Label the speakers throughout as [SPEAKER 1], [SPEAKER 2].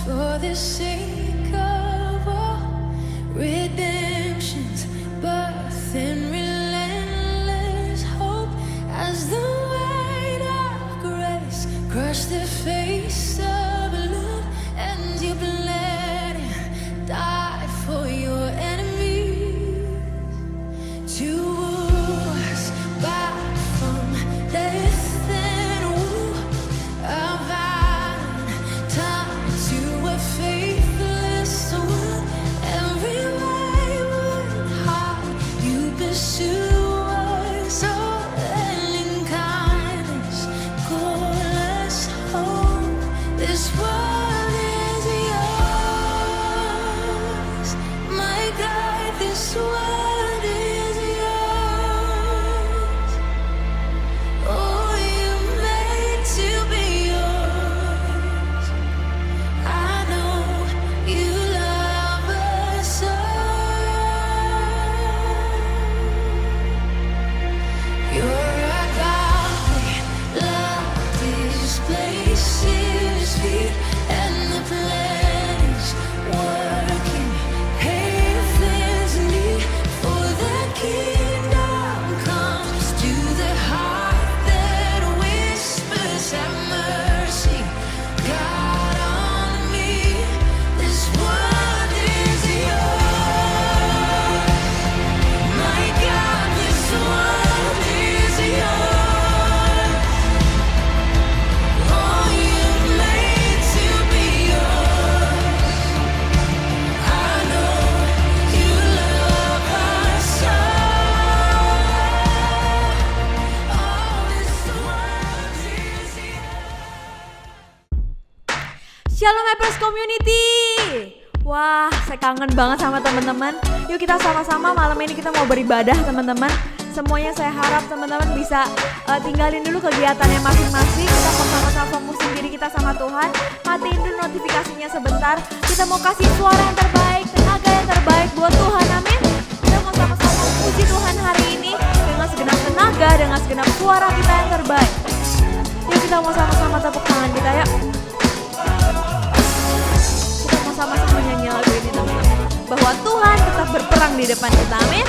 [SPEAKER 1] for the sake of all redemption's birth and relentless hope, as the weight of grace crushed the face of love, and you bled and died for your enemies to woo us back from death and woo our violent time to a faithless one. Every wayward heart you pursue us, all in kindness call us home. This world is yours, my God, this world is yours. Oh, you're made to be yours. I know you love us all. Your agape love displaces fear, and the pledge working heaven's need. For the kingdom comes to the heart that whispers, have mercy, God, on me. This world is yours, my God, this world is yours. Oh, you're made to be yours. I know you love us all. Oh, this world is yours.
[SPEAKER 2] Shalom Hypers Community. Wah, saya kangen banget sama teman-teman. Yuk kita sama-sama malam ini kita mau beribadah teman-teman. Semuanya saya harap teman-teman bisa tinggalin dulu kegiatannya masing-masing. Kita mau sama-sama fokusin diri kita sama Tuhan. Matiin dulu notifikasinya sebentar. Kita mau kasih suara yang terbaik, tenaga yang terbaik buat Tuhan, amin. Kita mau sama-sama puji Tuhan hari ini dengan segenap tenaga, dengan segenap suara kita yang terbaik. Yuk kita mau sama-sama tepuk tangan kita ya. Kita mau sama-sama nyanyi lagu ini teman-teman, bahwa Tuhan tetap berperang di depan kita, amin.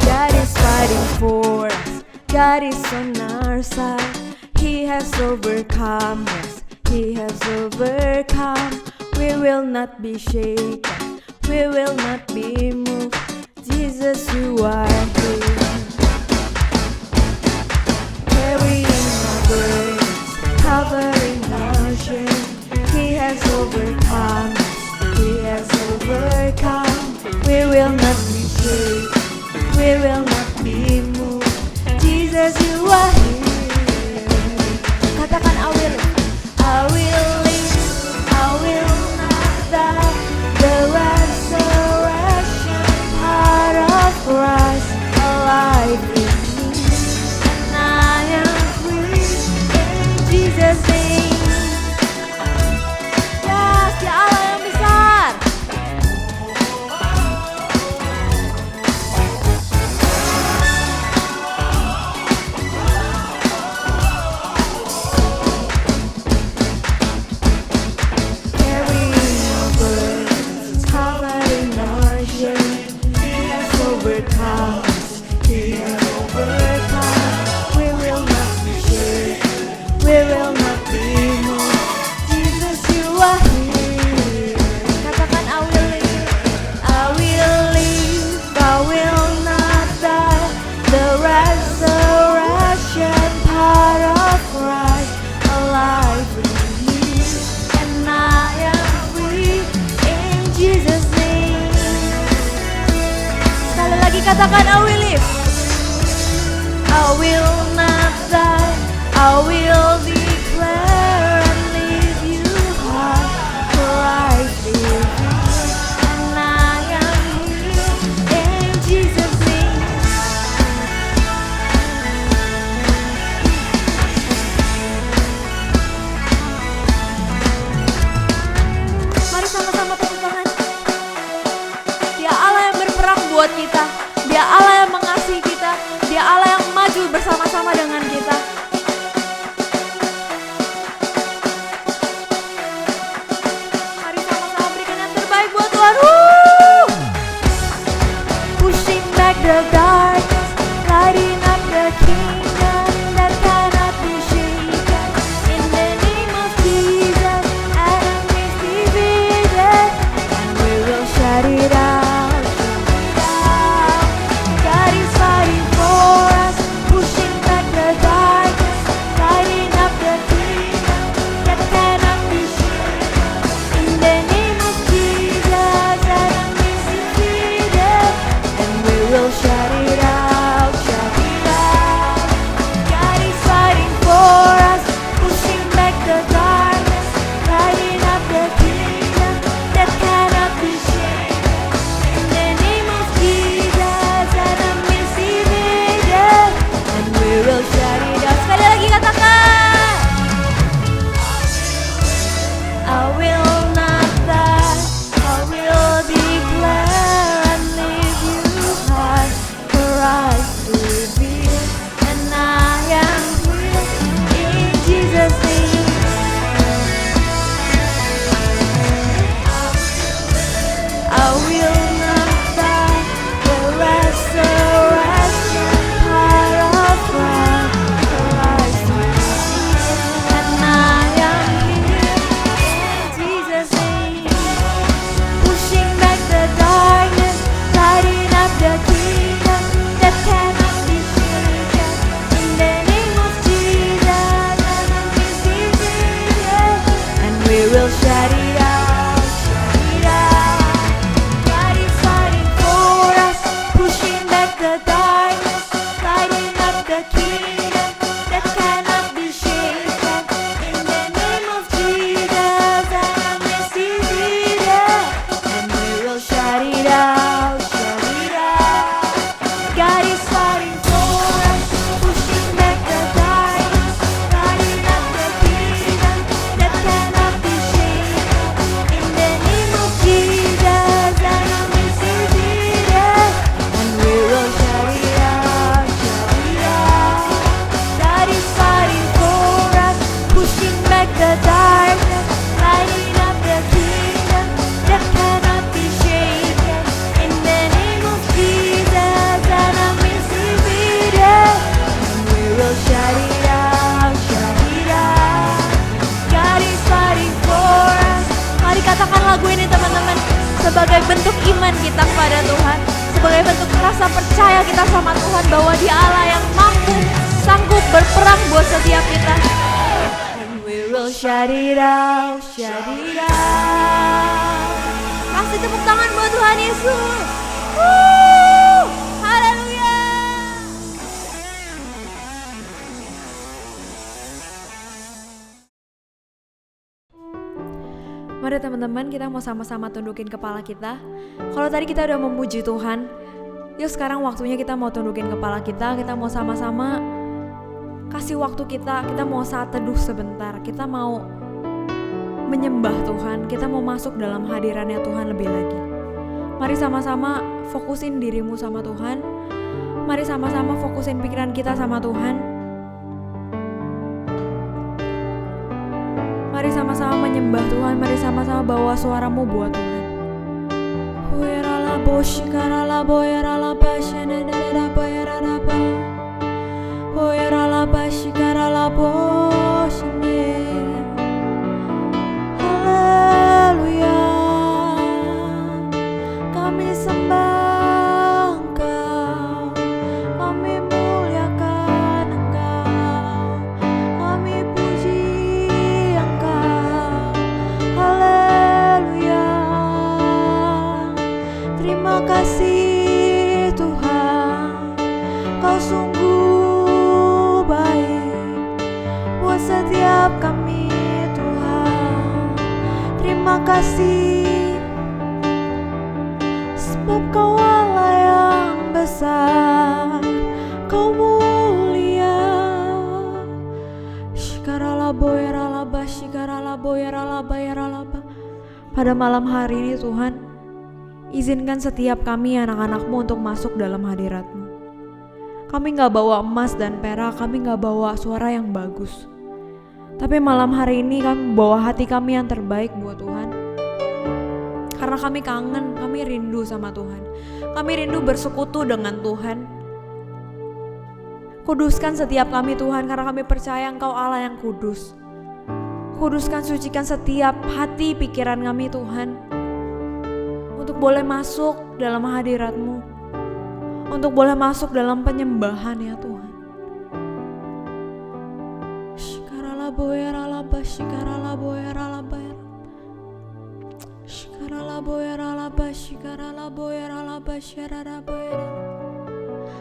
[SPEAKER 2] God is fighting for us, God is on our side. He has overcome us, He has overcome. We will not be shaken, we will not be moved. Jesus, you are here, carrying our burdens, covering our shame. He has overcome us, He has overcome. We will not be shaken, we will not be moved. Jesus, you are here. Katakan I will live, I will not die. The resurrection part of Christ alive in me, and I am free in Jesus' name. Yes, ya Allah yang besar. rasakan lagu ini teman-teman, sebagai bentuk iman kita kepada Tuhan, sebagai bentuk rasa percaya kita sama Tuhan bahwa Dia Allah yang mampu, sanggup berperang buat setiap kita. And we will shout it out, shout it out. Kasih tepuk tangan buat Tuhan Yesus. Haleluya. Mari teman-teman, kita mau sama-sama tundukin kepala kita. Kalau tadi kita udah memuji Tuhan, yuk sekarang waktunya kita mau tundukin kepala kita. Kita mau sama-sama kasih waktu kita mau saat teduh sebentar. Kita mau menyembah Tuhan, kita mau masuk dalam hadirannya Tuhan lebih lagi. Mari sama-sama fokusin dirimu sama Tuhan. Mari sama-sama fokusin pikiran kita sama Tuhan. Mari sama-sama menyembah Tuhan. Mari sama-sama bawa suaramu buat Tuhan. Haleluya, kami sembah Engkau, kami muliakan Engkau, kami puji Engkau. Haleluya, terima kasih Tuhan, Kau sungguh baik buat setiap kami Tuhan. Terima kasih sebab Kau Allah yang besar, Kau mulia. Pada malam hari ini Tuhan, izinkan setiap kami anak-anak-Mu untuk masuk dalam hadirat-Mu. Kami gak bawa emas dan perak, kami gak bawa suara yang bagus, tapi malam hari ini kami bawa hati kami yang terbaik buat Tuhan. Karena kami kangen, kami rindu sama Tuhan. Kami rindu bersekutu dengan Tuhan. Kuduskan setiap kami Tuhan, karena kami percaya Engkau Allah yang kudus. Kuduskan, sucikan setiap hati pikiran kami Tuhan, untuk boleh masuk dalam hadirat-Mu, untuk boleh masuk dalam penyembahan ya Tuhan.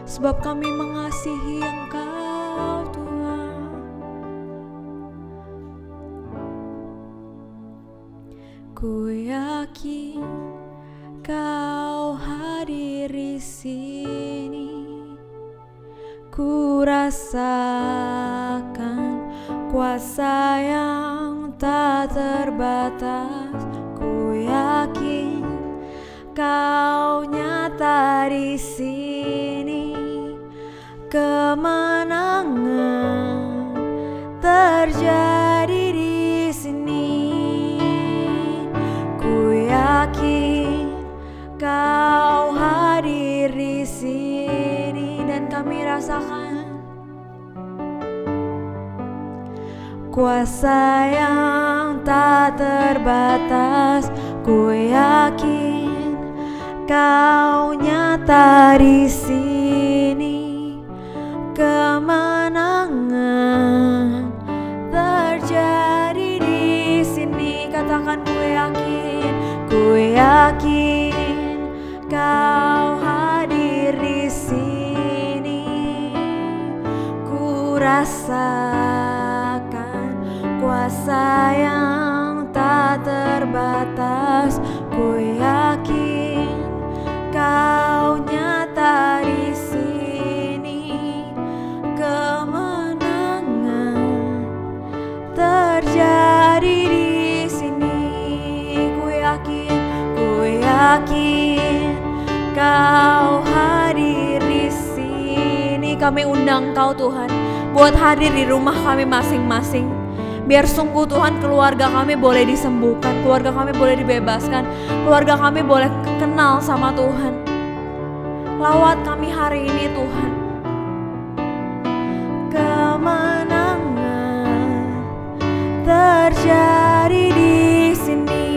[SPEAKER 2] Sebab kami mengasihi Engkau Tuhan. Ku yakin Kau hadir di sini. Ku rasakan kuasa yang tak terbatas. Ku yakin Kau nyata di sini. Kemenangan terjadi di sini. Ku yakin Kau hadir di sini, dan kami rasakan kuasa yang tak terbatas. Ku yakin Kau nyata di sini. Kemenangan terjadi di sini. Katakan ku yakin Kau hadir di sini. Ku rasakan kuasa yang tak terbatas. Ku yakin Kau nyata di sini. Kemenangan terjadi di sini. Ku yakin Kau hadir di sini. Kami undang Kau Tuhan buat hadir di rumah kami masing-masing. Biar sungguh Tuhan keluarga kami boleh disembuhkan, keluarga kami boleh dibebaskan, keluarga kami boleh kenal sama Tuhan. Lawat kami hari ini Tuhan. Kemenangan terjadi di sini.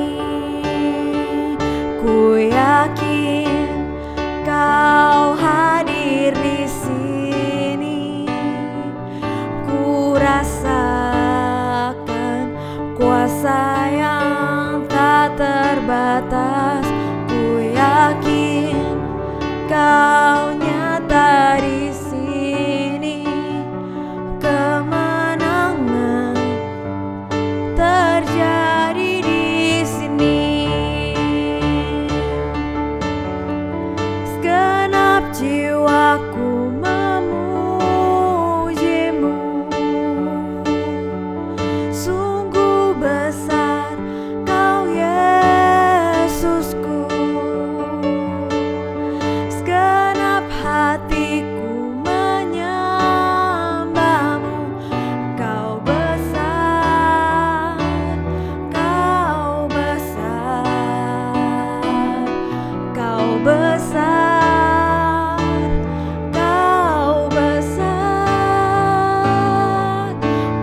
[SPEAKER 2] kuasa yang tak terbatas. Ku yakin Kau nyata di sini, kemenangan terjadi di sini. Segenap jiwaku memuji-Mu, sungguh besar Kau Yesusku. Segenap hatiku menyembah-Mu, Kau besar, Kau besar, Kau besar, Kau besar.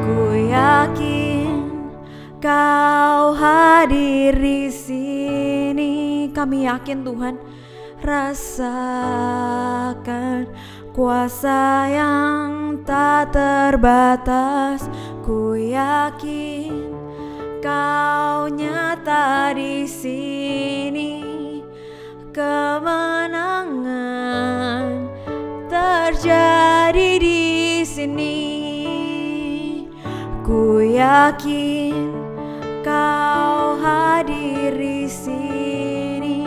[SPEAKER 2] Ku yakin Kau hadir di sini. Kami yakin Tuhan, rasakan kuasa yang tak terbatas. Ku yakin Kau nyata di sini, kemenangan terjadi di sini. Ku yakin Kau hadir di sini.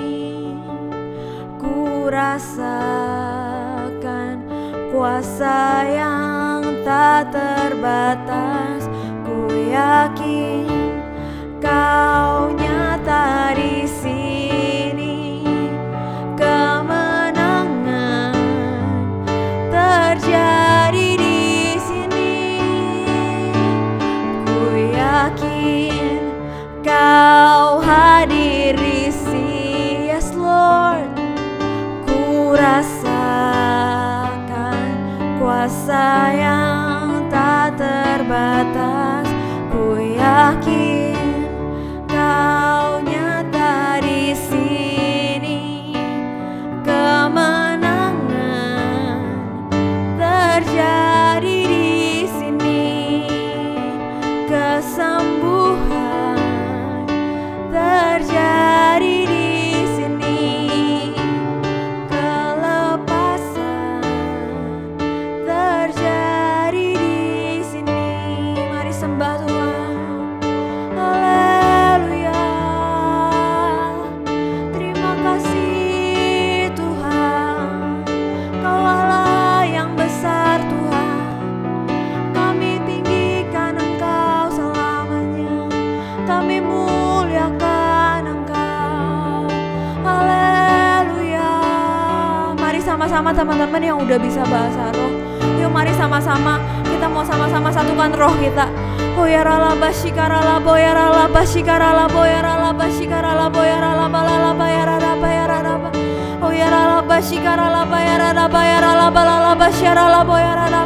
[SPEAKER 2] Ku rasakan kuasa yang tak terbatas. Ku yakin Kau nyata di sini, kemenangan terjadi di sini. Ku yakin Kau hadir di sini. Yes Lord, ku rasakan kuasa yang tak terbatas. Ku yakin Kau nyata di sini, kemenangan terjadi di sini. Kesembuhan terjadi di sini, kelepasan terjadi di sini. Mari sembah Tuhan. Haleluya. Terima kasih Tuhan, Kau Allah yang besar Tuhan. Kami tinggikan Engkau selamanya, kami muliakan Engkau. Haleluya. Mari sama-sama teman-teman yang udah bisa bahasa roh, yuk mari sama-sama kita mau sama-sama satukan roh kita. Boyara bashikara la boyara la bashikara la boyara la bashikara la boyara la balala bayara la bayara la boyara la bashikara la bayara la bayara la balala bashara la boyara la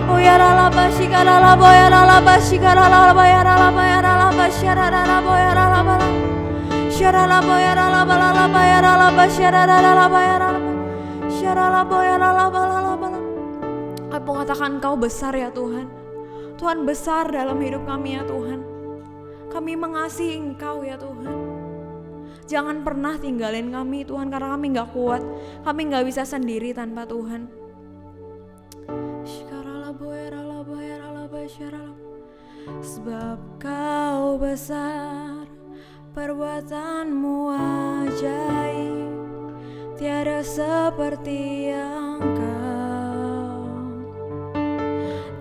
[SPEAKER 2] boyara la bashikara la boyara la bashikara la bayara la bayara la bashara la boyara la balala shara la boyara la balala bayara la bashara la bayara la shara la boyara la balala balala. Aku katakan Kau besar ya Tuhan. Tuhan besar dalam hidup kami ya Tuhan. Kami mengasihi Engkau ya Tuhan. Jangan pernah tinggalin kami Tuhan, karena kami gak kuat. Kami gak bisa sendiri tanpa Tuhan. Sebab Kau besar, perbuatan-Mu ajaib, tiada seperti yang Kau,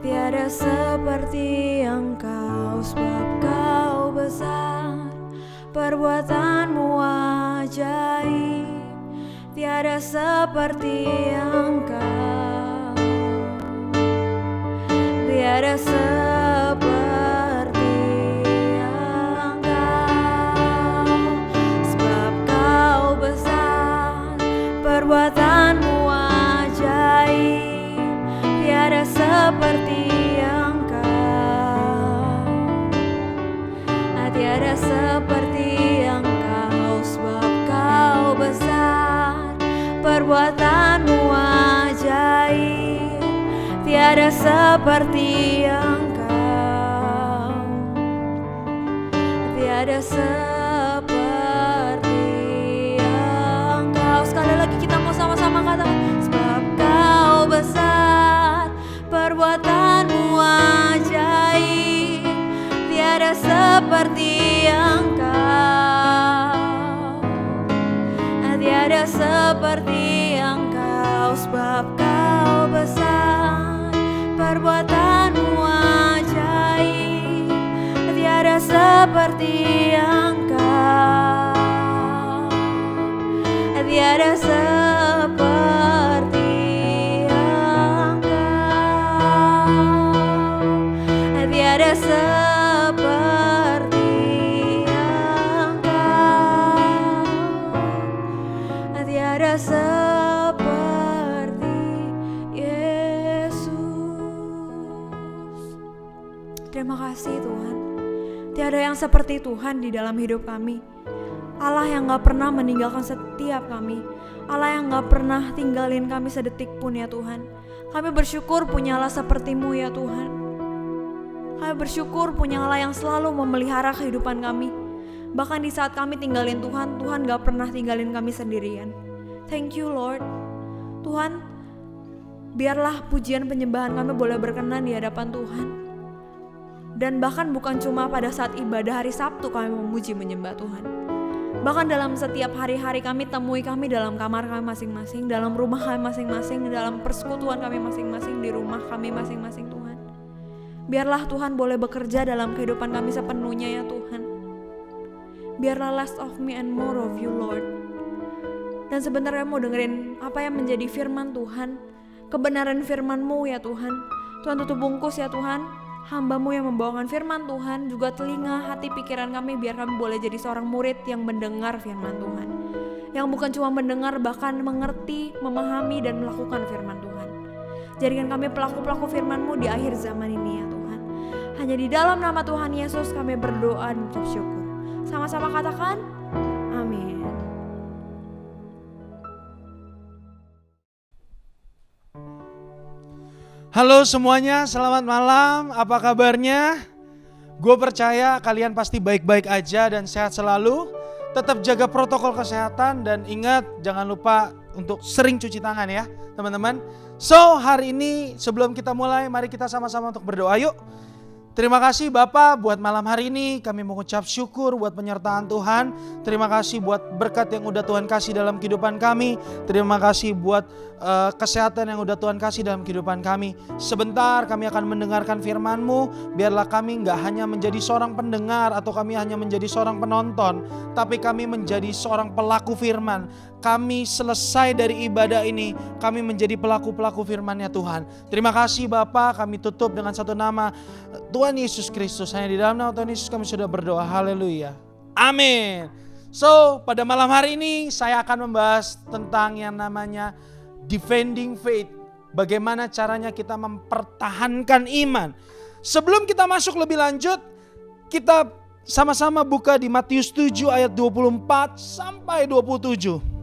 [SPEAKER 2] tiada seperti yang Kau. Sebab Kau besar, perbuatan-Mu ajaib, tiada seperti yang Kau, tiada seperti yang Kau. Sebab Kau besar, perbuatan-Mu ajaib, tiada seperti yang Kau, tiada seperti yang Kau. Sebab Kau besar, perbuatan-Mu ajaib, tiada seperti yang Kau, tiada seperti Engkau. Sekali lagi kita mau sama-sama katakan, sebab Kau besar, perbuatanmu ajaib, tiada seperti Engkau, tiada seperti Engkau. Sebab Kau besar, perbuatanmu ajaib, tiada seperti Engkau, tiada seperti Engkau, tiada seperti Engkau, tiada seperti Yesus. Terima kasih Tuhan. Tiada yang seperti Tuhan di dalam hidup kami. Allah yang gak pernah meninggalkan setiap kami. Allah yang gak pernah tinggalin kami sedetik pun ya Tuhan. Kami bersyukur punya Allah seperti-Mu ya Tuhan. Kami bersyukur punya Allah yang selalu memelihara kehidupan kami. Bahkan di saat kami tinggalin Tuhan, Tuhan gak pernah tinggalin kami sendirian. Thank you Lord. Tuhan, biarlah pujian penyembahan kami boleh berkenan di hadapan Tuhan. Dan bahkan bukan cuma pada saat ibadah hari Sabtu kami memuji menyembah Tuhan. Bahkan dalam setiap hari-hari kami, temui kami dalam kamar kami masing-masing, dalam rumah kami masing-masing, dalam persekutuan kami masing-masing, di rumah kami masing-masing Tuhan. Biarlah Tuhan boleh bekerja dalam kehidupan kami sepenuhnya ya Tuhan. Biarlah less of me and more of you Lord. Dan sebenarnya mau dengerin apa yang menjadi firman Tuhan, kebenaran firman-Mu ya Tuhan. Tuhan tutup bungkus ya Tuhan, hamba-Mu yang membawakan firman Tuhan, juga telinga, hati, pikiran kami, biar kami boleh jadi seorang murid yang mendengar firman Tuhan. Yang bukan cuma mendengar, bahkan mengerti, memahami, dan melakukan firman Tuhan. Jadikan kami pelaku-pelaku firman-Mu di akhir zaman ini ya Tuhan. Hanya di dalam nama Tuhan Yesus kami berdoa dan mengucap syukur. Sama-sama katakan, amin.
[SPEAKER 3] Halo semuanya, selamat malam. Apa kabarnya? Gue percaya kalian pasti baik-baik aja dan sehat selalu. Tetap jaga protokol kesehatan dan ingat jangan lupa untuk sering cuci tangan ya teman-teman. So hari ini sebelum kita mulai, mari kita sama-sama untuk berdoa yuk. Terima kasih Bapak buat malam hari ini, kami mengucap syukur buat penyertaan Tuhan. Terima kasih buat berkat yang udah Tuhan kasih dalam kehidupan kami. Terima kasih buat kesehatan yang udah Tuhan kasih dalam kehidupan kami. Sebentar kami akan mendengarkan firman-Mu. Biarlah kami gak hanya menjadi seorang pendengar atau kami hanya menjadi seorang penonton, tapi kami menjadi seorang pelaku firman. Kami selesai dari ibadah ini, kami menjadi pelaku-pelaku firman-Nya Tuhan. Terima kasih Bapa, kami tutup dengan satu nama, Tuhan Yesus Kristus. Hanya di dalam nama Tuhan Yesus kami sudah berdoa, haleluya, amin. So pada malam hari ini saya akan membahas tentang yang namanya defending faith. Bagaimana caranya kita mempertahankan iman. Sebelum kita masuk lebih lanjut, kita sama-sama buka di Matius 7 ayat 24 sampai 27.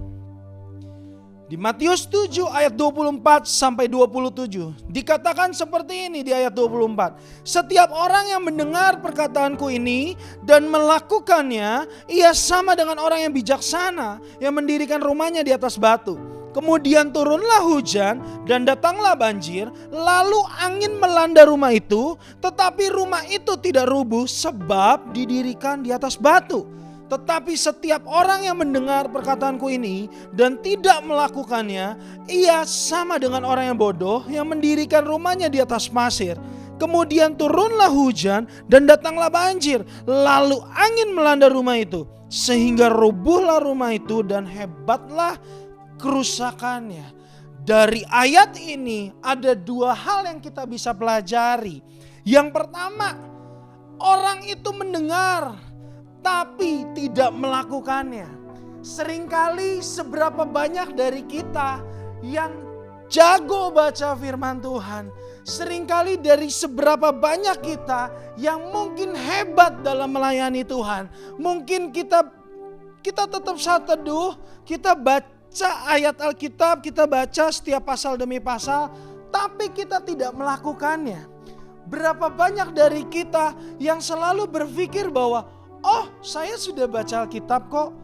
[SPEAKER 3] Di Matius 7 ayat 24 sampai 27 dikatakan seperti ini di ayat 24. Setiap orang yang mendengar perkataanku ini dan melakukannya, ia sama dengan orang yang bijaksana yang mendirikan rumahnya di atas batu. Kemudian turunlah hujan dan datanglah banjir, lalu angin melanda rumah itu, tetapi rumah itu tidak rubuh sebab didirikan di atas batu. Tetapi setiap orang yang mendengar perkataanku ini dan tidak melakukannya, ia sama dengan orang yang bodoh yang mendirikan rumahnya di atas pasir. Kemudian turunlah hujan dan datanglah banjir, lalu angin melanda rumah itu, sehingga rubuhlah rumah itu dan hebatlah kerusakannya. Dari ayat ini ada dua hal yang kita bisa pelajari. Yang pertama, orang itu mendengar tapi tidak melakukannya. Seringkali seberapa banyak dari kita yang jago baca firman Tuhan, seringkali dari seberapa banyak kita yang mungkin hebat dalam melayani Tuhan, mungkin kita tetap saat teduh, kita baca ayat Alkitab, kita baca setiap pasal demi pasal, tapi kita tidak melakukannya. Berapa banyak dari kita yang selalu berpikir bahwa Oh, saya sudah baca Alkitab kok.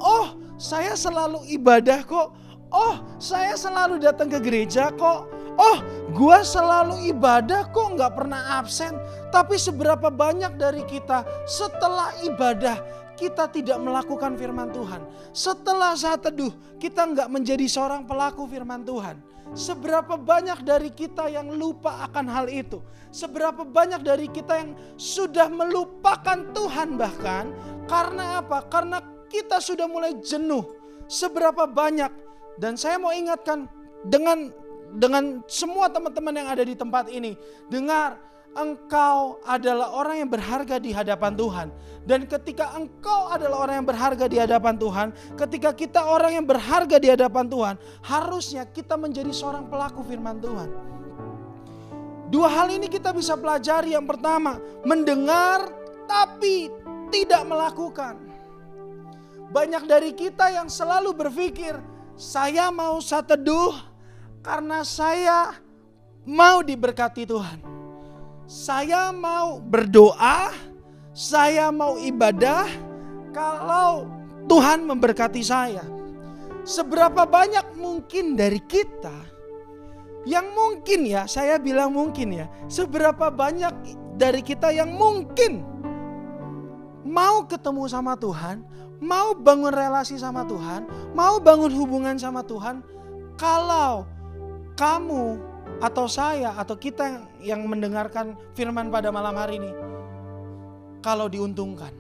[SPEAKER 3] Oh, saya selalu ibadah kok. Oh, saya selalu datang ke gereja kok. Oh, gua selalu ibadah kok, nggak pernah absen. Tapi seberapa banyak dari kita setelah ibadah kita tidak melakukan firman Tuhan. Setelah saat teduh kita nggak menjadi seorang pelaku firman Tuhan. Seberapa banyak dari kita yang lupa akan hal itu. Seberapa banyak dari kita yang sudah melupakan Tuhan bahkan. Karena apa? Karena kita sudah mulai jenuh. Seberapa banyak. Dan saya mau ingatkan dengan semua teman-teman yang ada di tempat ini. Dengar, engkau adalah orang yang berharga di hadapan Tuhan. Dan ketika engkau adalah orang yang berharga di hadapan Tuhan, ketika kita orang yang berharga di hadapan Tuhan, harusnya kita menjadi seorang pelaku firman Tuhan. Dua hal ini kita bisa pelajari. Yang pertama, mendengar tapi tidak melakukan. Banyak dari kita yang selalu berpikir, saya mau saat teduh karena saya mau diberkati Tuhan. Saya mau berdoa, saya mau ibadah kalau Tuhan memberkati saya. Seberapa banyak mungkin dari kita yang mungkin ya, saya bilang mungkin ya, seberapa banyak dari kita yang mungkin mau ketemu sama Tuhan, mau bangun relasi sama Tuhan, mau bangun hubungan sama Tuhan, kalau kamu atau saya atau kita yang mendengarkan firman pada malam hari ini, kalau diuntungkan.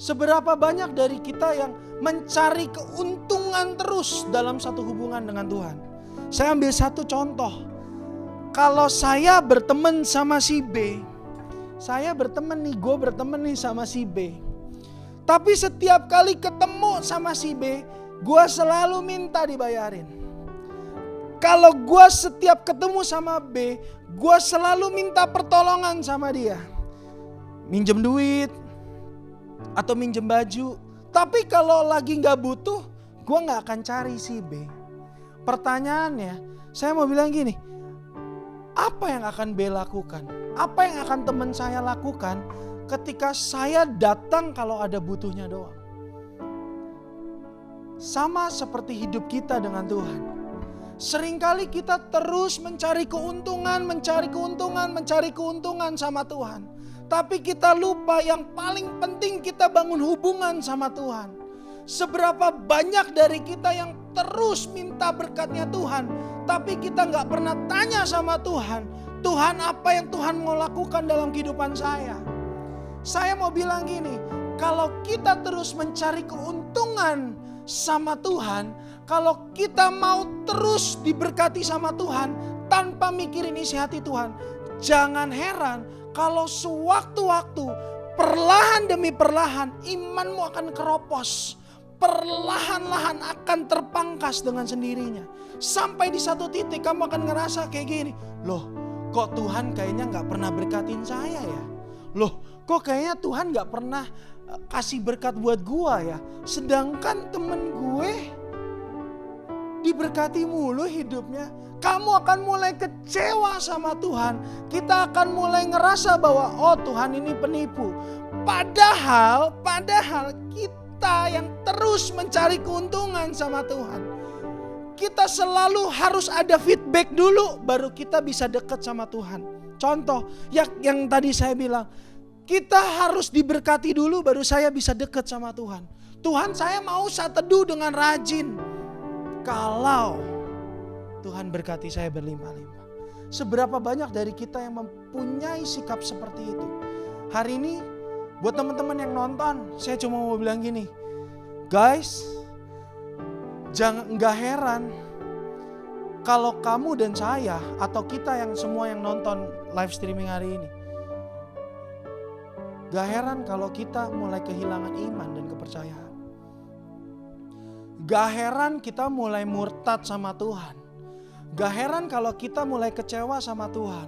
[SPEAKER 3] Seberapa banyak dari kita yang mencari keuntungan terus dalam satu hubungan dengan Tuhan. Saya ambil satu contoh. Kalau saya berteman sama si B, gue berteman nih sama si B. Tapi setiap kali ketemu sama si B, gue selalu minta dibayarin. Kalau gue setiap ketemu sama B, gue selalu minta pertolongan sama dia. Minjem duit atau minjem baju. Tapi kalau lagi gak butuh, gue gak akan cari si B. Pertanyaannya, saya mau bilang gini, apa yang akan B lakukan? Apa yang akan teman saya lakukan ketika saya datang kalau ada butuhnya doang? Sama seperti hidup kita dengan Tuhan. Seringkali kita terus mencari keuntungan sama Tuhan. Tapi kita lupa yang paling penting kita bangun hubungan sama Tuhan. Seberapa banyak dari kita yang terus minta berkatnya Tuhan, tapi kita gak pernah tanya sama Tuhan, Tuhan apa yang Tuhan mau lakukan dalam kehidupan saya. Saya mau bilang gini, kalau kita terus mencari keuntungan sama Tuhan, kalau kita mau terus diberkati sama Tuhan tanpa mikirin isi hati Tuhan, jangan heran kalau sewaktu-waktu perlahan demi perlahan imanmu akan keropos. Perlahan-lahan akan terpangkas dengan sendirinya. Sampai di satu titik kamu akan ngerasa kayak gini. Loh, kok Tuhan kayaknya gak pernah berkatin saya ya? Loh, kok kayaknya Tuhan gak pernah kasih berkat buat gua ya? Sedangkan temen gue diberkati mulu hidupnya. Kamu akan mulai kecewa sama Tuhan. Kita akan mulai ngerasa bahwa oh Tuhan ini penipu. Padahal kita yang terus mencari keuntungan sama Tuhan. Kita selalu harus ada feedback dulu baru kita bisa dekat sama Tuhan. Contoh yang tadi saya bilang, kita harus diberkati dulu baru saya bisa dekat sama Tuhan. Tuhan, saya mau saat teduh dengan rajin. Kalau Tuhan berkati saya berlimpah-limpah. Seberapa banyak dari kita yang mempunyai sikap seperti itu? Hari ini buat teman-teman yang nonton, saya cuma mau bilang gini, guys, gak heran kalau kamu dan saya atau kita yang semua yang nonton live streaming hari ini, gak heran kalau kita mulai kehilangan iman dan kepercayaan. Gak heran kita mulai murtad sama Tuhan. Gak heran kalau kita mulai kecewa sama Tuhan.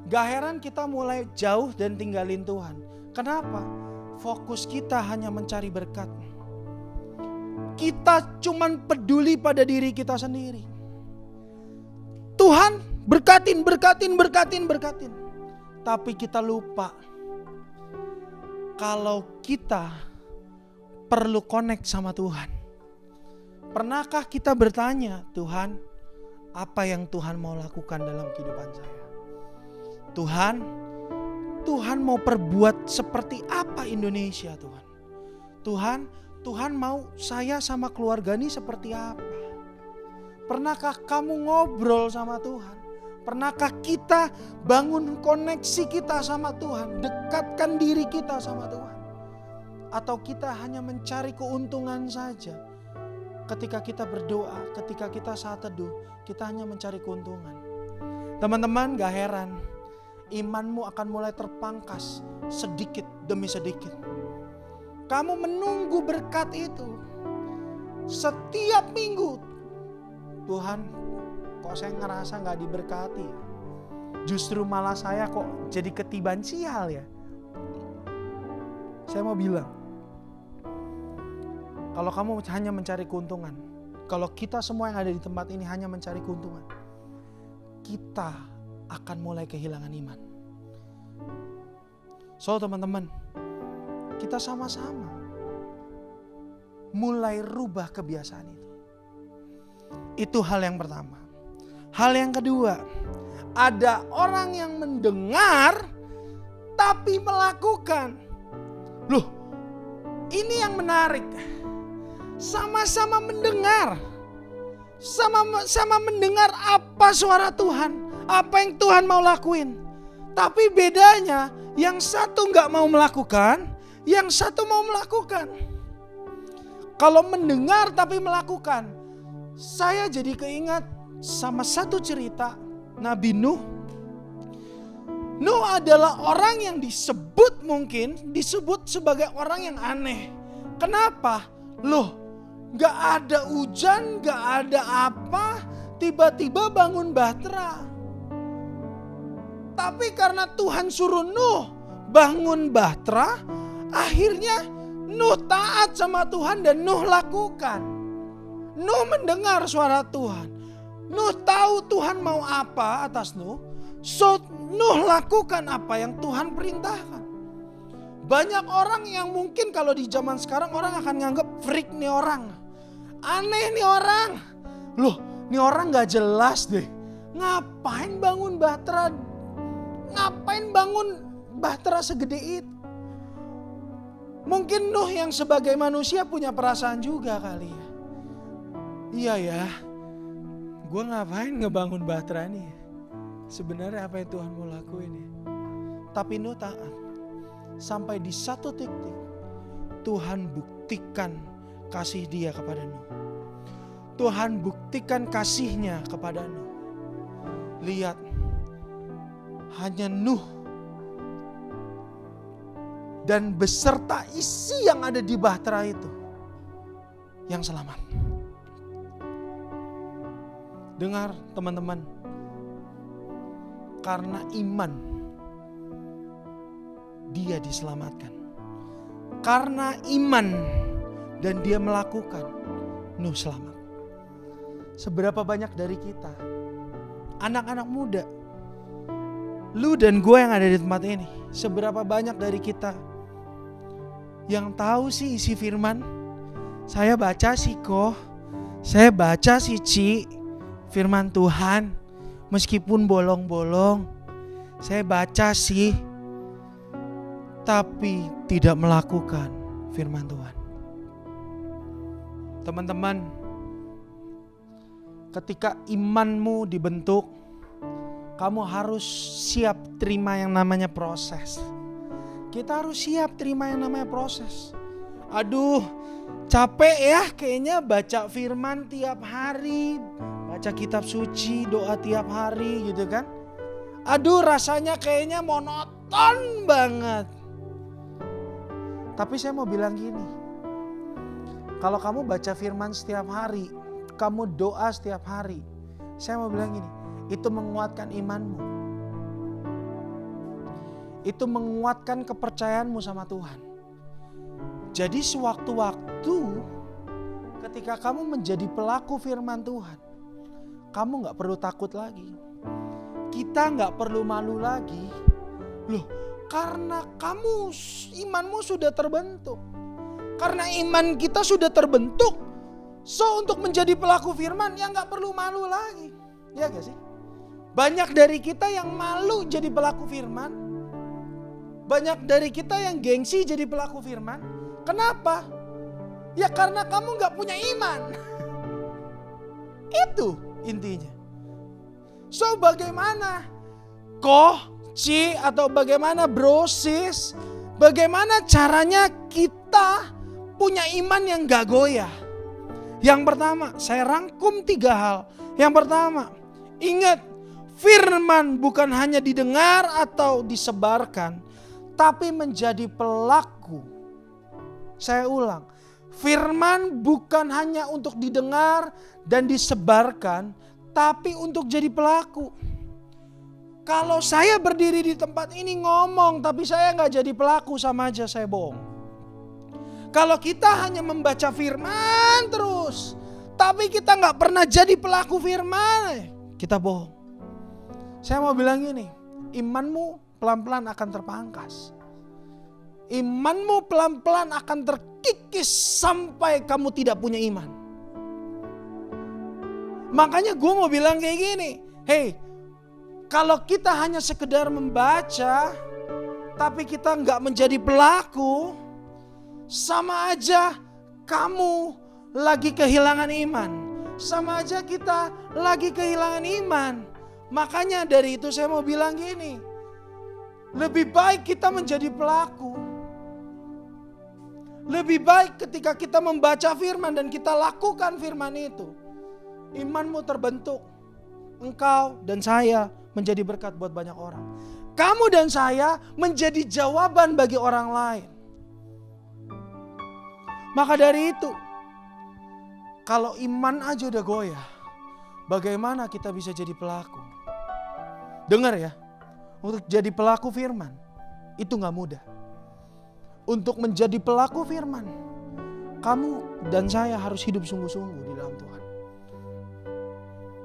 [SPEAKER 3] Gak heran kita mulai jauh dan tinggalin Tuhan. Kenapa? Fokus kita hanya mencari berkat. Kita cuman peduli pada diri kita sendiri. Tuhan berkatin. Tapi kita lupa. kalau kita perlu connect sama Tuhan. Pernahkah kita bertanya, Tuhan, apa yang Tuhan mau lakukan dalam kehidupan saya? Tuhan mau perbuat seperti apa Indonesia, Tuhan? Tuhan mau saya sama keluarga ini seperti apa? Pernahkah kamu ngobrol sama Tuhan? Pernahkah kita bangun koneksi kita sama Tuhan? Dekatkan diri kita sama Tuhan? Atau kita hanya mencari keuntungan saja? Ketika kita berdoa, ketika kita saat teduh, kita hanya mencari keuntungan. Teman-teman, gak heran imanmu akan mulai terpangkas sedikit demi sedikit. Kamu menunggu berkat itu. Setiap minggu, Tuhan, kok saya ngerasa gak diberkati? Justru malah saya kok jadi ketiban sial ya? Saya mau bilang, kalau kamu hanya mencari keuntungan, kalau kita semua yang ada di tempat ini hanya mencari keuntungan, kita akan mulai kehilangan iman. So teman-teman, kita sama-sama mulai rubah kebiasaan itu. Itu hal yang pertama. Hal yang kedua, ada orang yang mendengar tapi melakukan. Loh, ini yang menarik. Sama-sama mendengar. Sama-sama mendengar apa suara Tuhan, apa yang Tuhan mau lakuin. Tapi bedanya, yang satu gak mau melakukan, yang satu mau melakukan. Kalau mendengar tapi melakukan, saya jadi keingat sama satu cerita Nabi Nuh. Nuh adalah orang yang disebut sebagai orang yang aneh. Kenapa? Loh, gak ada hujan, gak ada apa, tiba-tiba bangun bahtera. Tapi karena Tuhan suruh Nuh bangun bahtera, akhirnya Nuh taat sama Tuhan dan Nuh lakukan. Nuh mendengar suara Tuhan. Nuh tahu Tuhan mau apa atas Nuh. So Nuh lakukan apa yang Tuhan perintahkan. Banyak orang yang mungkin kalau di zaman sekarang orang akan nganggap freak nih orang. Aneh nih orang. Loh, nih orang gak jelas deh. Ngapain bangun bahtera? Ngapain bangun bahtera segede itu? Mungkin Nuh yang sebagai manusia punya perasaan juga kali ya. Iya ya, gue ngapain ngebangun bahtera nih? Sebenarnya apa yang Tuhan mau lakuin ya? Tapi Nuh taat. Sampai di satu titik Tuhan buktikan kasih dia kepada Nuh. Tuhan buktikan kasihnya kepada Nuh. Lihat, hanya Nuh dan beserta isi yang ada di bahtera itu yang selamat. Dengar teman-teman, karena iman dia diselamatkan. Karena iman dan dia melakukan, Nuh selamat. Seberapa banyak dari kita, anak-anak muda, lu dan gue yang ada di tempat ini, seberapa banyak dari kita yang tahu sih isi firman? Saya baca sih kok, saya baca sih Ci, firman Tuhan, meskipun bolong-bolong, saya baca sih, tapi tidak melakukan firman Tuhan. Teman-teman, ketika imanmu dibentuk, kamu harus siap terima yang namanya proses. Kita harus siap terima yang namanya proses. Aduh, capek ya kayaknya baca firman tiap hari, baca kitab suci, doa tiap hari gitu kan. Aduh, rasanya kayaknya monoton banget. Tapi saya mau bilang gini, kalau kamu baca firman setiap hari, kamu doa setiap hari, saya mau bilang gini, itu menguatkan imanmu. Itu menguatkan kepercayaanmu sama Tuhan. Jadi sewaktu-waktu ketika kamu menjadi pelaku firman Tuhan, kamu gak perlu takut lagi. Kita gak perlu malu lagi. Loh, Karena imanmu sudah terbentuk. Karena iman kita sudah terbentuk. So untuk menjadi pelaku firman ya gak perlu malu lagi. Ya gak sih? Banyak dari kita yang malu jadi pelaku firman. Banyak dari kita yang gengsi jadi pelaku firman. Kenapa? Ya karena kamu gak punya iman. Itu intinya. So bagaimana atau bagaimana bro sis, bagaimana caranya kita punya iman yang gak goyah? Yang pertama, saya rangkum 3 hal. Yang pertama, ingat firman bukan hanya didengar atau disebarkan, tapi menjadi pelaku. Saya ulang, firman bukan hanya untuk didengar dan disebarkan, tapi untuk jadi pelaku. Kalau saya berdiri di tempat ini ngomong tapi saya gak jadi pelaku, sama aja saya bohong. Kalau kita hanya membaca firman terus, tapi kita gak pernah jadi pelaku firman, kita bohong. Saya mau bilang gini, imanmu pelan-pelan akan terpangkas. Imanmu pelan-pelan akan terkikis sampai kamu tidak punya iman. Makanya gue mau bilang kayak gini, hey, kalau kita hanya sekedar membaca, tapi kita nggak menjadi pelaku, sama aja kamu lagi kehilangan iman. Sama aja kita lagi kehilangan iman. Makanya dari itu saya mau bilang gini, lebih baik kita menjadi pelaku. Lebih baik ketika kita membaca firman dan kita lakukan firman itu, imanmu terbentuk. Engkau dan saya menjadi berkat buat banyak orang. Kamu dan saya menjadi jawaban bagi orang lain. Maka dari itu, kalau iman aja udah goyah, bagaimana kita bisa jadi pelaku? Dengar ya, untuk jadi pelaku firman itu gak mudah. Untuk menjadi pelaku firman, kamu dan saya harus hidup sungguh-sungguh di dalam Tuhan.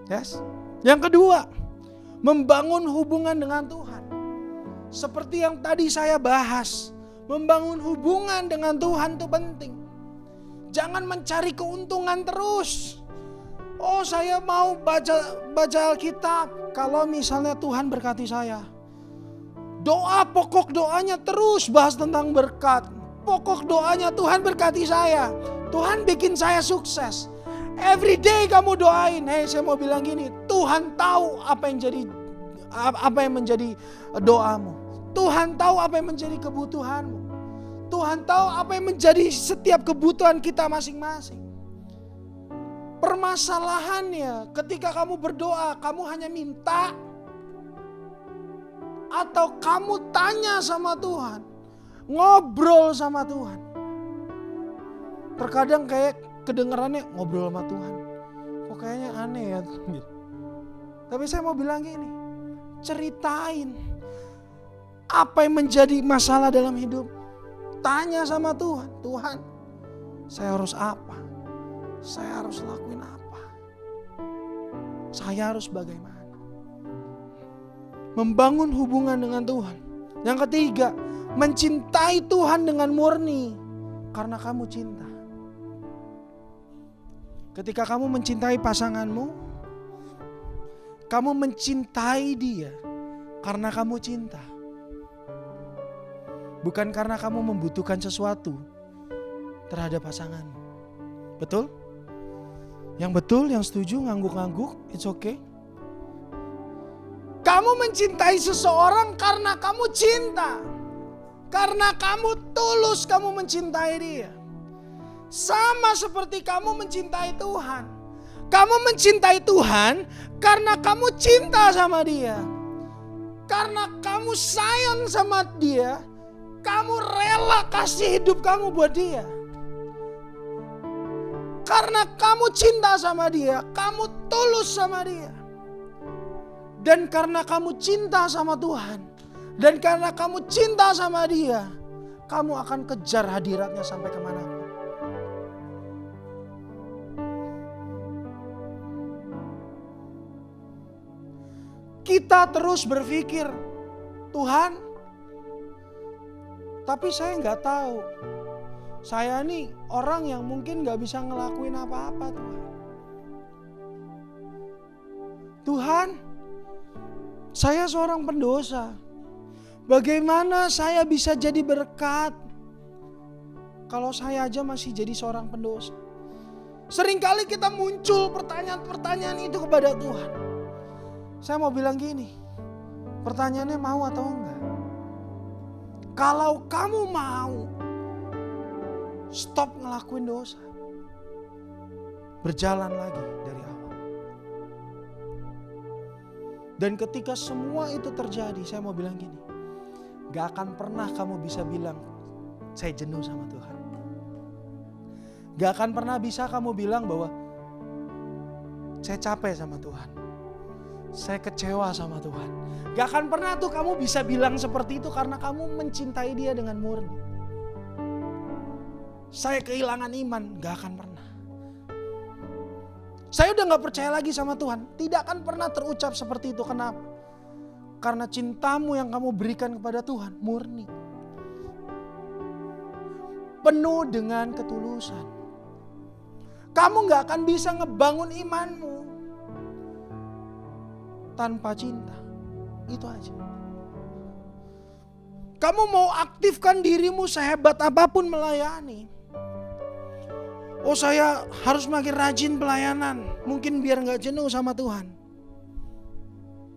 [SPEAKER 3] Yes. Yang kedua, membangun hubungan dengan Tuhan. Seperti yang tadi saya bahas, membangun hubungan dengan Tuhan itu penting. Jangan mencari keuntungan terus. Oh, saya mau baca Alkitab. Kalau misalnya Tuhan berkati saya, doa pokok doanya terus bahas tentang berkat. Pokok doanya Tuhan berkati saya. Tuhan bikin saya sukses. Every day kamu doain. Hey, saya mau bilang gini, Tuhan tahu apa yang menjadi doamu. Tuhan tahu apa yang menjadi kebutuhanmu. Tuhan tahu apa yang menjadi setiap kebutuhan kita masing-masing. Permasalahannya ketika kamu berdoa, kamu hanya minta atau kamu tanya sama Tuhan, ngobrol sama Tuhan. Terkadang kayak kedengarannya ngobrol sama Tuhan, kok kayaknya aneh ya. Tapi saya mau bilang gini, ceritain apa yang menjadi masalah dalam hidup. Tanya sama Tuhan, Tuhan, saya harus apa? Saya harus lakuin apa? Saya harus bagaimana? Membangun hubungan dengan Tuhan. Yang ketiga, mencintai Tuhan dengan murni karena kamu cinta. Ketika kamu mencintai pasanganmu, kamu mencintai dia karena kamu cinta. Bukan karena kamu membutuhkan sesuatu terhadap pasanganmu. Betul? Yang betul, yang setuju, ngangguk-ngangguk, it's okay. Kamu mencintai seseorang karena kamu cinta. Karena kamu tulus kamu mencintai dia. Sama seperti kamu mencintai Tuhan. Kamu mencintai Tuhan karena kamu cinta sama dia. Karena kamu sayang sama dia, kamu rela kasih hidup kamu buat dia. Karena kamu cinta sama dia, kamu tulus sama dia. Dan karena kamu cinta sama Tuhan, dan karena kamu cinta sama dia, kamu akan kejar hadiratnya sampai kemanapun. Kita terus berpikir, Tuhan, Tapi saya nggak tahu. Saya nih orang yang mungkin nggak bisa ngelakuin apa-apa Tuhan. Tuhan, saya seorang pendosa. Bagaimana saya bisa jadi berkat kalau saya aja masih jadi seorang pendosa? Seringkali kita muncul pertanyaan-pertanyaan itu kepada Tuhan. Saya mau bilang gini, pertanyaannya mau atau enggak? Kalau kamu mau, stop ngelakuin dosa. Berjalan lagi dari awal. Dan ketika semua itu terjadi, saya mau bilang gini, gak akan pernah kamu bisa bilang, saya jenuh sama Tuhan. Gak akan pernah bisa kamu bilang bahwa saya capek sama Tuhan. Saya kecewa sama Tuhan. Gak akan pernah tuh kamu bisa bilang seperti itu karena kamu mencintai Dia dengan murni. Saya kehilangan iman, gak akan pernah. Saya udah gak percaya lagi sama Tuhan. Tidak akan pernah terucap seperti itu. Kenapa? Karena cintamu yang kamu berikan kepada Tuhan murni. Penuh dengan ketulusan. Kamu gak akan bisa ngebangun imanmu tanpa cinta. Itu aja. Kamu mau aktifkan dirimu sehebat apapun melayani. Oh, saya harus makin rajin pelayanan. Mungkin biar gak jenuh sama Tuhan.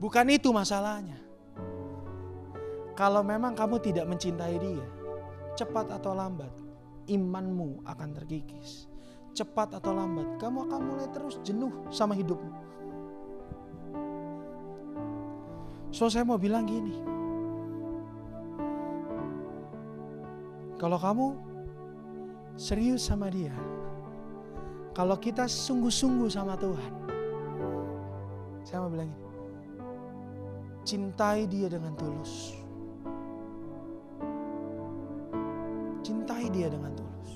[SPEAKER 3] Bukan itu masalahnya. Kalau memang kamu tidak mencintai Dia, cepat atau lambat imanmu akan terkikis. Cepat atau lambat kamu akan mulai terus jenuh sama hidupmu. So saya mau bilang gini. Kalau kamu serius sama Dia, kalau kita sungguh-sungguh sama Tuhan, saya mau bilang gini. Cintai Dia dengan tulus. Cintai Dia dengan tulus.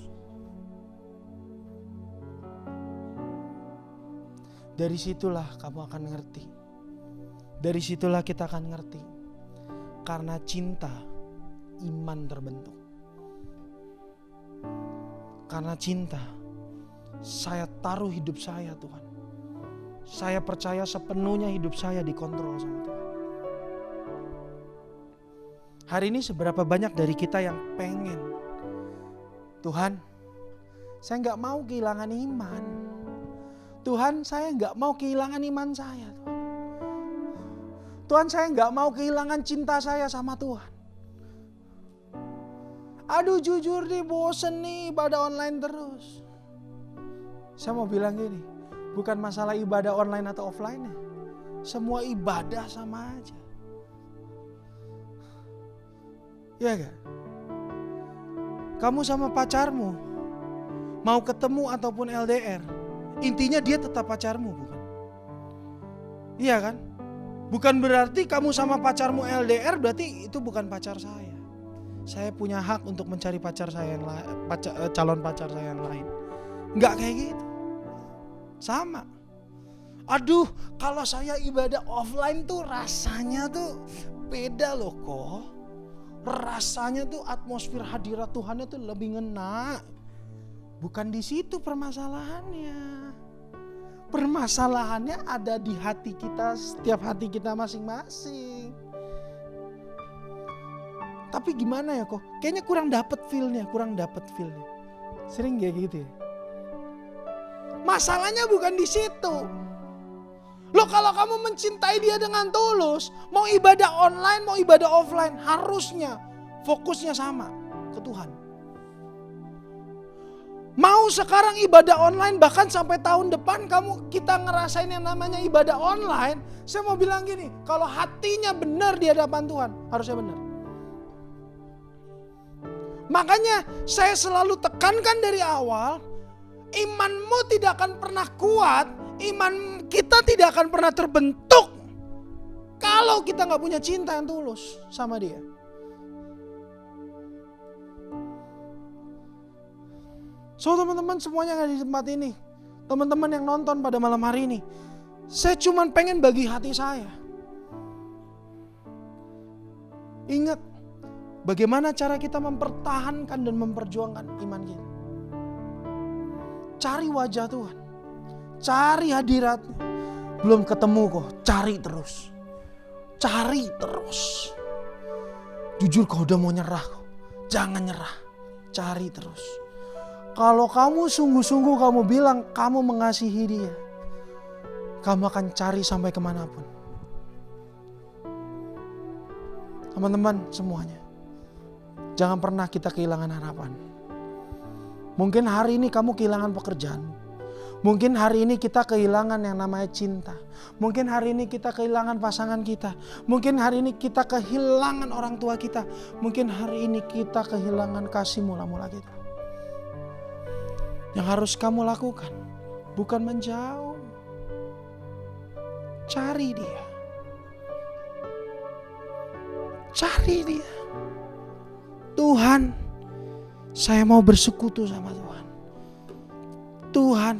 [SPEAKER 3] Dari situlah kamu akan ngerti. Dari situlah kita akan ngerti. Karena cinta, iman terbentuk. Karena cinta, saya taruh hidup saya Tuhan. Saya percaya sepenuhnya hidup saya dikontrol sama Tuhan. Hari ini seberapa banyak dari kita yang pengen, Tuhan, saya gak mau kehilangan iman. Tuhan, saya gak mau kehilangan iman saya. Tuhan, saya gak mau kehilangan cinta saya sama Tuhan. Aduh jujur nih, bosen nih ibadah online terus. Saya mau bilang gini, bukan masalah ibadah online atau offline ya. Semua ibadah sama aja. Iya gak? Kamu sama pacarmu mau ketemu ataupun LDR, intinya dia tetap pacarmu, bukan? Iya kan? Bukan berarti kamu sama pacarmu LDR berarti itu bukan pacar saya. Saya punya hak untuk mencari pacar saya yang lain, calon pacar saya yang lain. Enggak kayak gitu. Sama. Aduh, kalau saya ibadah offline tuh rasanya tuh beda loh kok. Rasanya tuh atmosfer hadirat Tuhannya tuh lebih ngena. Bukan di situ permasalahannya. Permasalahannya ada di hati kita, setiap hati kita masing-masing. Tapi gimana ya kok? Kayaknya kurang dapet feel-nya. Sering kayak gitu ya. Masalahnya bukan di situ. Loh, kalau kamu mencintai Dia dengan tulus, mau ibadah online, mau ibadah offline, harusnya fokusnya sama ke Tuhan. Mau sekarang ibadah online, bahkan sampai tahun depan kita ngerasain yang namanya ibadah online. Saya mau bilang gini, kalau hatinya benar di hadapan Tuhan, harusnya benar. Makanya saya selalu tekankan dari awal, imanmu tidak akan pernah kuat, iman kita tidak akan pernah terbentuk kalau kita gak punya cinta yang tulus sama Dia. So teman-teman semuanya yang ada di tempat ini, teman-teman yang nonton pada malam hari ini, saya cuma pengen bagi hati saya. Ingat, Bagaimana cara kita mempertahankan dan memperjuangkan iman kita? Cari wajah Tuhan. Cari hadirat-Nya. Belum ketemu kok, cari terus. Cari terus. Jujur kau udah mau nyerah kok. Jangan nyerah. Cari terus. Kalau kamu sungguh-sungguh kamu bilang kamu mengasihi Dia, kamu akan cari sampai kemanapun. Teman-teman semuanya, jangan pernah kita kehilangan harapan. Mungkin hari ini kamu kehilangan pekerjaan. Mungkin hari ini kita kehilangan yang namanya cinta. Mungkin hari ini kita kehilangan pasangan kita. Mungkin hari ini kita kehilangan orang tua kita. Mungkin hari ini kita kehilangan kasih mula-mula kita. Yang harus kamu lakukan bukan menjauh. Cari Dia. Cari Dia. Tuhan, saya mau bersekutu sama Tuhan. Tuhan,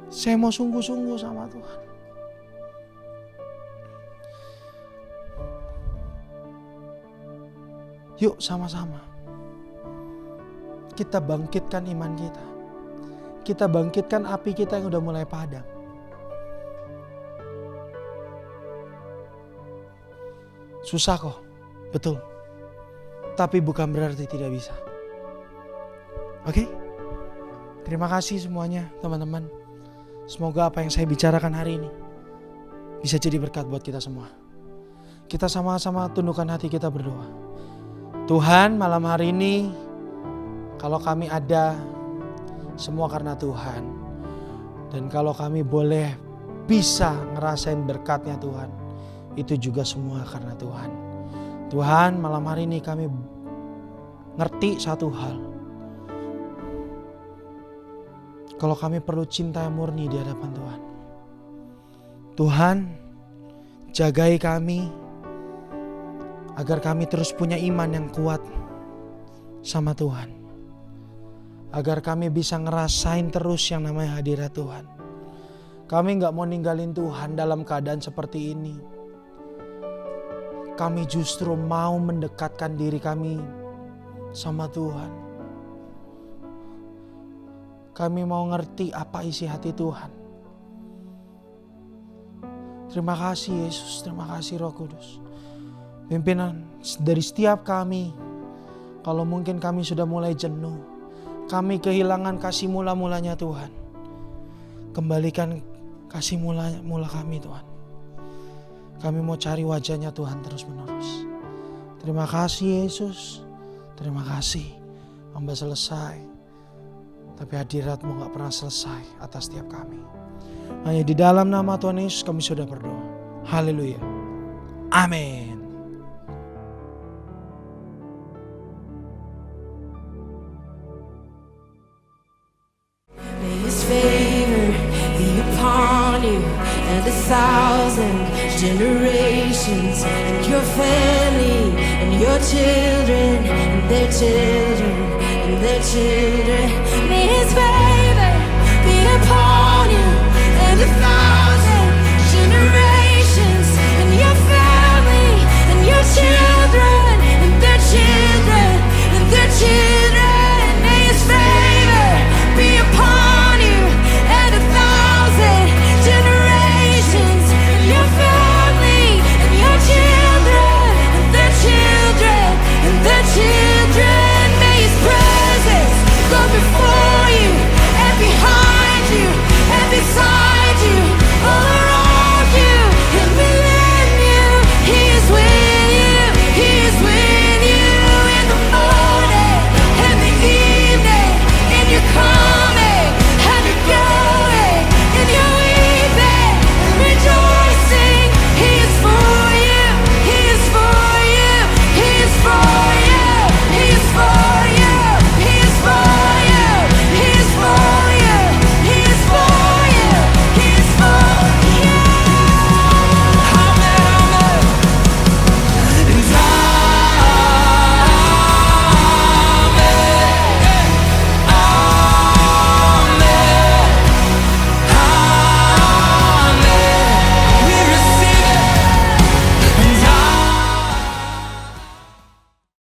[SPEAKER 3] saya mau sungguh-sungguh sama Tuhan. Yuk sama-sama kita bangkitkan iman kita. Kita bangkitkan api kita yang udah mulai padam. Susah kok, betul. Tapi bukan berarti tidak bisa. Oke? Terima kasih semuanya teman-teman. Semoga apa yang saya bicarakan hari ini bisa jadi berkat buat kita semua. Kita sama-sama tundukkan hati kita berdoa. Tuhan, malam hari ini kalau kami ada, semua karena Tuhan. Dan kalau kami boleh bisa ngerasain berkatnya Tuhan, itu juga semua karena Tuhan. Tuhan, malam hari ini kami ngerti satu hal. Kalau kami perlu cinta yang murni di hadapan Tuhan. Tuhan, jagai kami agar kami terus punya iman yang kuat sama Tuhan. Agar kami bisa ngerasain terus yang namanya hadirat Tuhan. Kami gak mau ninggalin Tuhan dalam keadaan seperti ini. Kami justru mau mendekatkan diri kami sama Tuhan. Kami mau ngerti apa isi hati Tuhan. Terima kasih Yesus, terima kasih Roh Kudus. Pimpinan dari setiap kami, kalau mungkin kami sudah mulai jenuh, kami kehilangan kasih mula-mulanya Tuhan. Kembalikan kasih mula kami Tuhan. Kami mau cari wajahnya Tuhan terus menerus. Terima kasih Yesus, terima kasih. Hamba selesai. Tapi hadirat-Mu gak pernah selesai atas setiap kami. Hanya di dalam nama Tuhan Yesus kami sudah berdoa. Haleluya. Amin.
[SPEAKER 1] May His favor be upon you and 1,000 generations, and your family and your children and their children and their children. May His favor be upon you and 1,000